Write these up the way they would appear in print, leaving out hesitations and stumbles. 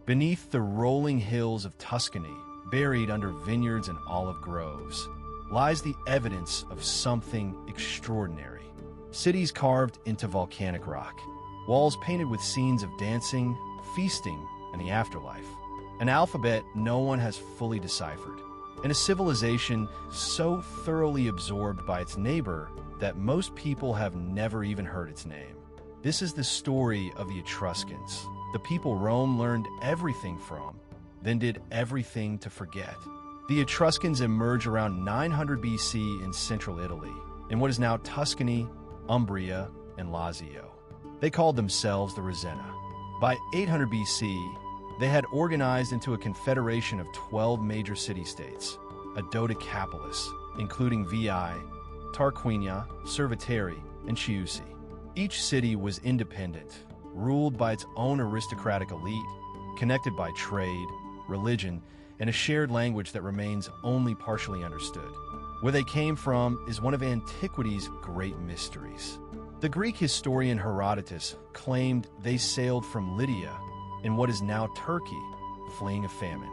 Beneath the rolling hills of Tuscany, buried under vineyards and olive groves, lies the evidence of something extraordinary. Cities carved into volcanic rock, walls painted with scenes of dancing, feasting, and the afterlife. An alphabet no one has fully deciphered, and a civilization so thoroughly absorbed by its neighbor that most people have never even heard its name. This is the story of the Etruscans, the people Rome learned everything from, then did everything to forget. The Etruscans emerge around 900 BC in central Italy, in what is now Tuscany, Umbria, and Lazio. They called themselves the Ravenna. By 800 BC, they had organized into a confederation of 12 major city-states, a dodecapolis, including Veii, Tarquinia, Cerveteri, and Chiusi. Each city was independent, ruled by its own aristocratic elite, connected by trade, religion, and a shared language that remains only partially understood. Where they came from is one of antiquity's great mysteries. The Greek historian Herodotus claimed they sailed from Lydia, in what is now Turkey, fleeing a famine.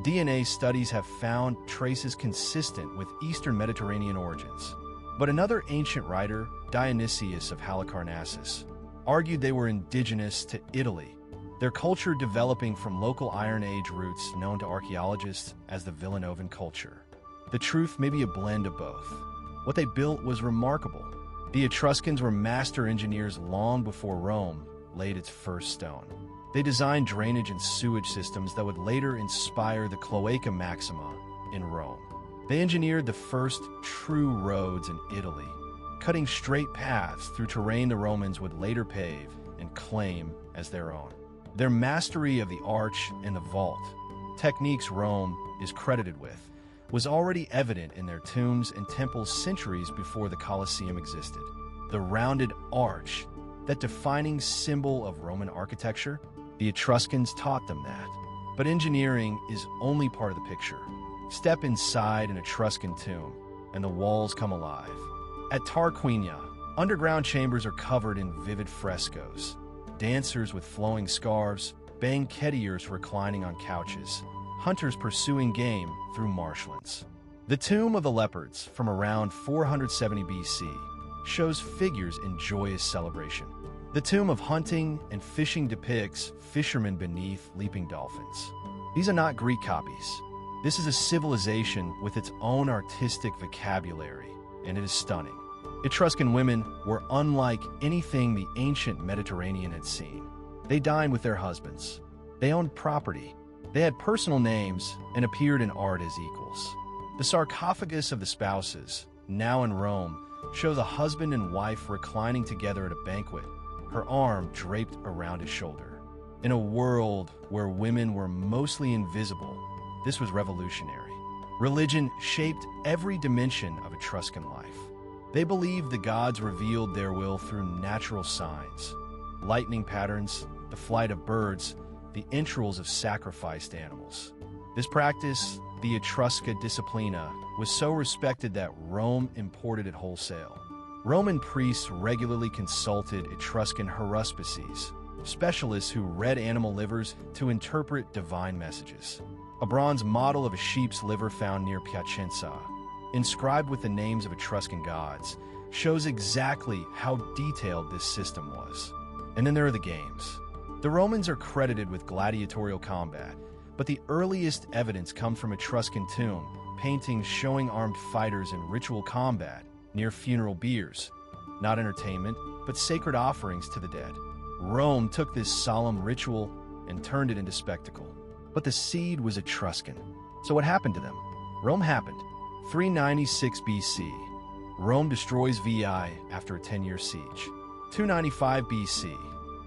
DNA studies have found traces consistent with Eastern Mediterranean origins. But another ancient writer, Dionysius of Halicarnassus, argued they were indigenous to Italy, their culture developing from local Iron Age roots known to archaeologists as the Villanovan culture. The truth may be a blend of both. What they built was remarkable. The Etruscans were master engineers long before Rome laid its first stone. They designed drainage and sewage systems that would later inspire the Cloaca Maxima in Rome. They engineered the first true roads in Italy, cutting straight paths through terrain the Romans would later pave and claim as their own. Their mastery of the arch and the vault, techniques Rome is credited with, was already evident in their tombs and temples centuries before the Colosseum existed. The rounded arch, that defining symbol of Roman architecture, the Etruscans taught them that. But engineering is only part of the picture. Step inside an Etruscan tomb, and the walls come alive. At Tarquinia, underground chambers are covered in vivid frescoes. Dancers with flowing scarves, banquetiers reclining on couches, hunters pursuing game through marshlands. The Tomb of the Leopards, from around 470 BC, shows figures in joyous celebration. The Tomb of Hunting and Fishing depicts fishermen beneath leaping dolphins. These are not Greek copies. This is a civilization with its own artistic vocabulary, and it is stunning. Etruscan women were unlike anything the ancient Mediterranean had seen. They dined with their husbands. They owned property. They had personal names and appeared in art as equals. The sarcophagus of the spouses, now in Rome, shows a husband and wife reclining together at a banquet, her arm draped around his shoulder. In a world where women were mostly invisible, this was revolutionary. Religion shaped every dimension of Etruscan life. They believed the gods revealed their will through natural signs, lightning patterns, the flight of birds, the entrails of sacrificed animals. This practice, the Etrusca Disciplina, was so respected that Rome imported it wholesale. Roman priests regularly consulted Etruscan haruspices, specialists who read animal livers to interpret divine messages. A bronze model of a sheep's liver found near Piacenza, inscribed with the names of Etruscan gods, shows exactly how detailed this system was. And then there are the games. The Romans are credited with gladiatorial combat, but the earliest evidence comes from Etruscan tomb paintings showing armed fighters in ritual combat near funeral biers, not entertainment, but sacred offerings to the dead. Rome took this solemn ritual and turned it into spectacle. But the seed was Etruscan. So what happened to them? Rome happened. 396 BC. Rome destroys Veii after a 10-year siege. 295 BC.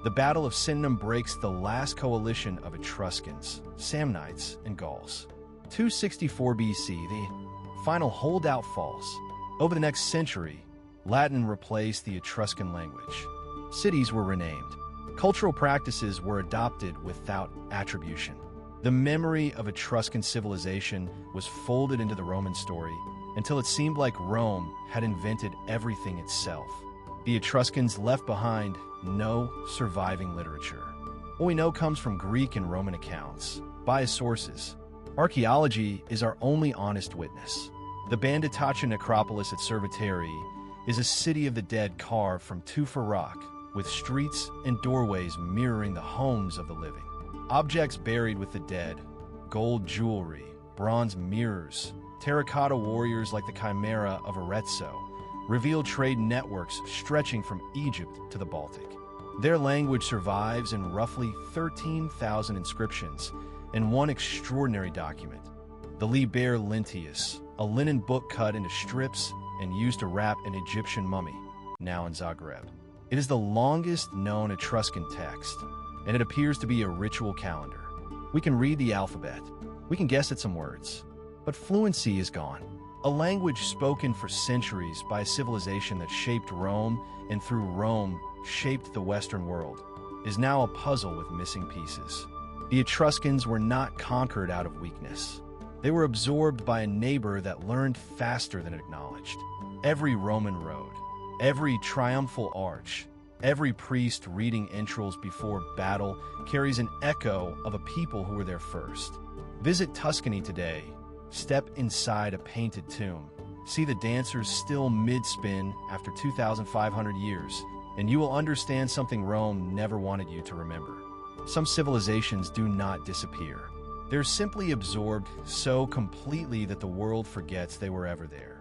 The Battle of Synonym breaks the last coalition of Etruscans, Samnites, and Gauls. 264 BC. The final holdout falls. Over the next century, Latin replaced the Etruscan language. Cities were renamed. Cultural practices were adopted without attribution. The memory of Etruscan civilization was folded into the Roman story until it seemed like Rome had invented everything itself. The Etruscans left behind no surviving literature. What we know comes from Greek and Roman accounts, biased sources. Archaeology is our only honest witness. The Banditacha necropolis at Cerveteri is a city of the dead carved from tufa rock, with streets and doorways mirroring the homes of the living. Objects buried with the dead, gold jewelry, bronze mirrors, terracotta warriors like the Chimera of Arezzo, reveal trade networks stretching from Egypt to the Baltic. Their language survives in roughly 13,000 inscriptions and one extraordinary document, the Liber Lentius, a linen book cut into strips and used to wrap an Egyptian mummy, now in Zagreb. It is the longest known Etruscan text, and it appears to be a ritual calendar. We can read the alphabet, we can guess at some words, but fluency is gone. A language spoken for centuries by a civilization that shaped Rome and through Rome shaped the Western world is now a puzzle with missing pieces. The Etruscans were not conquered out of weakness. They were absorbed by a neighbor that learned faster than it acknowledged. Every Roman road, every triumphal arch, every priest reading entrails before battle carries an echo of a people who were there first. Visit Tuscany today. Step inside a painted tomb. See the dancers still mid-spin after 2,500 years, and you will understand something Rome never wanted you to remember. Some civilizations do not disappear. They're simply absorbed so completely that the world forgets they were ever there.